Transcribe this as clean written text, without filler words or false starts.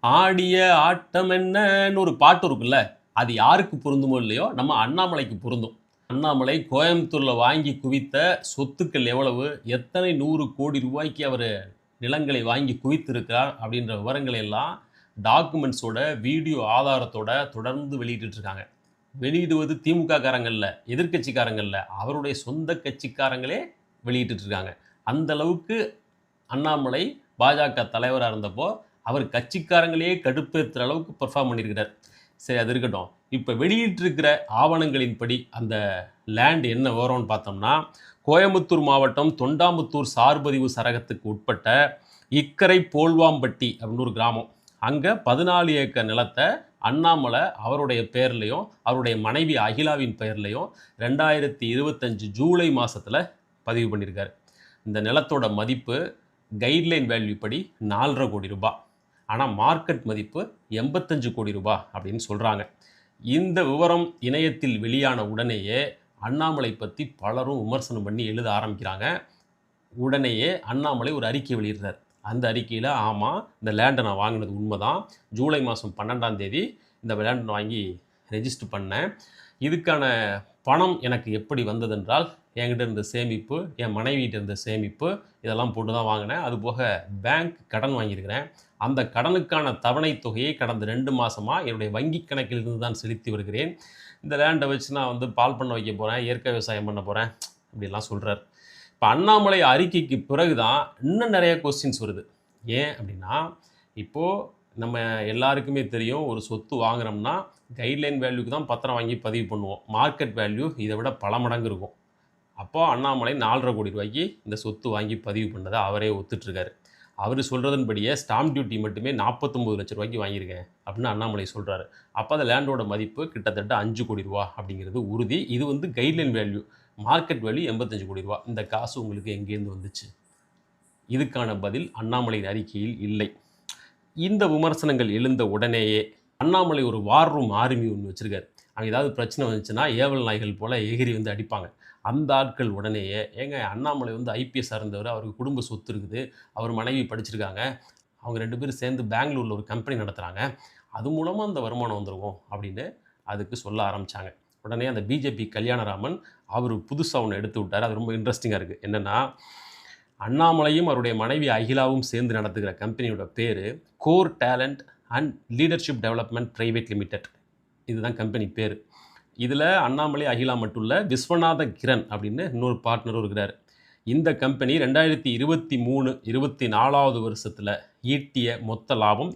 ஆடிய ஆட்டம் என்னன்னு ஒரு பாட்டு இருக்குல்ல, அது யாருக்கு பொருந்துமோ இல்லையோ, நம்ம அண்ணாமலைக்கு பொருந்தும். அண்ணாமலை கோயம்புத்தூர்ல வாங்கி குவித்த சொத்துக்கள் எவ்வளவு? எத்தனை 100 கோடி ரூபாய்க்கு அவரு நிலங்களை வாங்கி குவித்திருக்கிறார் அப்படின்ற விவரங்களை எல்லாம் டாக்குமெண்ட்ஸோட, வீடியோ ஆதாரத்தோட தொடர்ந்து வெளியிட்டுட்டு இருக்காங்க. வெளியிடுவது திமுக காரங்க இல்ல, எதிர்க்கட்சிக்காரங்க இல்ல, அவருடைய சொந்த கட்சிக்காரங்களே வெளியிட்டுட்டு இருக்காங்க. அந்த அளவுக்கு அண்ணாமலை பாஜக தலைவரா இருந்தப்போ, அவர் கட்சிக்காரங்களையே கடுப்பேத்துற அளவுக்கு பெர்ஃபார்ம் பண்ணியிருக்கிறார். சரி அது இருக்கட்டும். இப்ப வெளியிட்டிருக்கிற ஆவணங்களின்படி அந்த லேண்ட் என்ன விவரம்னு பார்த்தோம்னா, கோயம்புத்தூர் மாவட்டம் தொண்டாமுத்தூர் சார்பதிவு சரகத்துக்கு உட்பட்ட இக்கரை போல்வாம்பட்டி அப்படின்னு ஒரு கிராமம். அங்க 14 ஏக்கர் நிலத்த அண்ணாமலை அவருடைய பெயர்லயும், அவருடைய மனைவி அகிலாவின் பெயர்லயும் 2025 ஜூலை மாசத்துல பதிவு பண்ணியிருக்காரு. இந்த நிலத்தோட மதிப்பு கைட்லைன் வேல்யூ படி 4,50 கோடி ரூபாய். ஆனால் மார்க்கெட் மதிப்பு 85 கோடி ரூபாய் அப்படின்னு சொல்கிறாங்க. இந்த விவரம் இணையத்தில் வெளியான உடனேயே அண்ணாமலை பற்றி பலரும் விமர்சனம் பண்ணி எழுத ஆரம்பிக்கிறாங்க. உடனேயே அண்ணாமலை ஒரு அறிக்கை வெளியிடுறார். அந்த அறிக்கையில் ஆமாம், இந்த லேண்டை நான் வாங்கினது உண்மைதான். ஜூலை மாதம் 12ஆம் தேதி இந்த லேண்டை வாங்கி ரெஜிஸ்டர் பண்ணேன். இதுக்கான பணம் எனக்கு எப்படி வந்ததென்றால், என்கிட்ட இருந்த சேமிப்பு, என் மனைவிகிட்ட இருந்த சேமிப்பு, இதெல்லாம் போட்டு தான் வாங்கினேன். அதுபோக பேங்க் கடன் வாங்கியிருக்கிறேன். அந்த கடனுக்கான தவணை தொகையை கடந்த 2 மாதமாக என்னுடைய வங்கி கணக்கிலிருந்து தான் செலுத்தி வருகிறேன். இந்த லேண்டை வச்சு நான் வந்து பால் பண்ண வைக்க போகிறேன், இயற்கை விவசாயம் பண்ண போகிறேன் இப்படிலாம் சொல்கிறார். இப்போ அண்ணாமலை அறிக்கைக்கு பிறகு தான் இன்னும் நிறைய கொஸ்டின்ஸ் வருது. ஏன் அப்படின்னா, இப்போது நம்ம எல்லாருக்குமே தெரியும், ஒரு சொத்து வாங்குறோம்னா கைட்லைன் வேல்யூக்கு தான் பத்திரம் வாங்கி பதிவு பண்ணுவோம். மார்க்கெட் வேல்யூ இதை விட பல மடங்கு இருக்கும். அப்போ அண்ணாமலை 4,50 கோடி ரூபாய்க்கு இந்த சொத்து வாங்கி பதிவு பண்ணதை அவரே ஒத்துட்ருக்காரு. அவர் சொல்கிறதன்படியே ஸ்டாம்ப் டியூட்டி மட்டுமே 49 லட்ச ரூபாய்க்கு வாங்கியிருக்கேன் அப்படின்னு அண்ணாமலை சொல்கிறாரு. அப்போ அந்த லேண்டோட மதிப்பு கிட்டத்தட்ட 5 கோடி ரூபா அப்படிங்கிறது உறுதி. இது வந்து கைட்லைன் வேல்யூ. மார்க்கெட் வேல்யூ 85 கோடி ரூபா. இந்த காசு உங்களுக்கு எங்கேருந்து வந்துச்சு? இதுக்கான பதில் அண்ணாமலையின் அறிக்கையில் இல்லை. இந்த விமர்சனங்கள் எழுந்த உடனேயே அண்ணாமலை ஒரு வார் ரூம் ஆர்மி ஒன்று வச்சுருக்காரு. அங்கே ஏதாவது பிரச்சனை வந்துச்சுன்னா ஏவல் நாய்கள் போல் எகிரி வந்து அடிப்பாங்க. அந்த ஆட்கள் உடனேயே, ஏங்க அண்ணாமலை வந்து ஐபிஎஸ்ஸாக இருந்தவர், அவருக்கு குடும்ப சொத்து இருக்குது, அவர் மனைவி படிச்சிருக்காங்க, அவங்க 2 பேரும் சேர்ந்து பெங்களூரில் ஒரு கம்பெனி நடத்துகிறாங்க, அது மூலமாக அந்த வருமானம் வந்துருக்கும் அப்படின்னு அதுக்கு சொல்ல ஆரம்பித்தாங்க. உடனே அந்த பிஜேபி கல்யாணராமன் அவர் புதுசாக ஒன்று எடுத்து விட்டார். அது ரொம்ப இன்ட்ரெஸ்டிங்காக இருக்குது. என்னென்னா, அண்ணாமலையும் அவருடைய மனைவி அகிலாவும் சேர்ந்து நடத்துகிற கம்பெனியோட பேர் core talent and leadership development private limited. இதுதான் கம்பெனி பேர். இதில் அண்ணாமலை அகிலா மட்டும் இல்லை, விஸ்வநாத கிரண் அப்படின்னு இன்னொரு பார்ட்னரும் இருக்கிறார். இந்த கம்பெனி 2023-24 வருஷத்தில் ஈட்டிய மொத்த லாபம்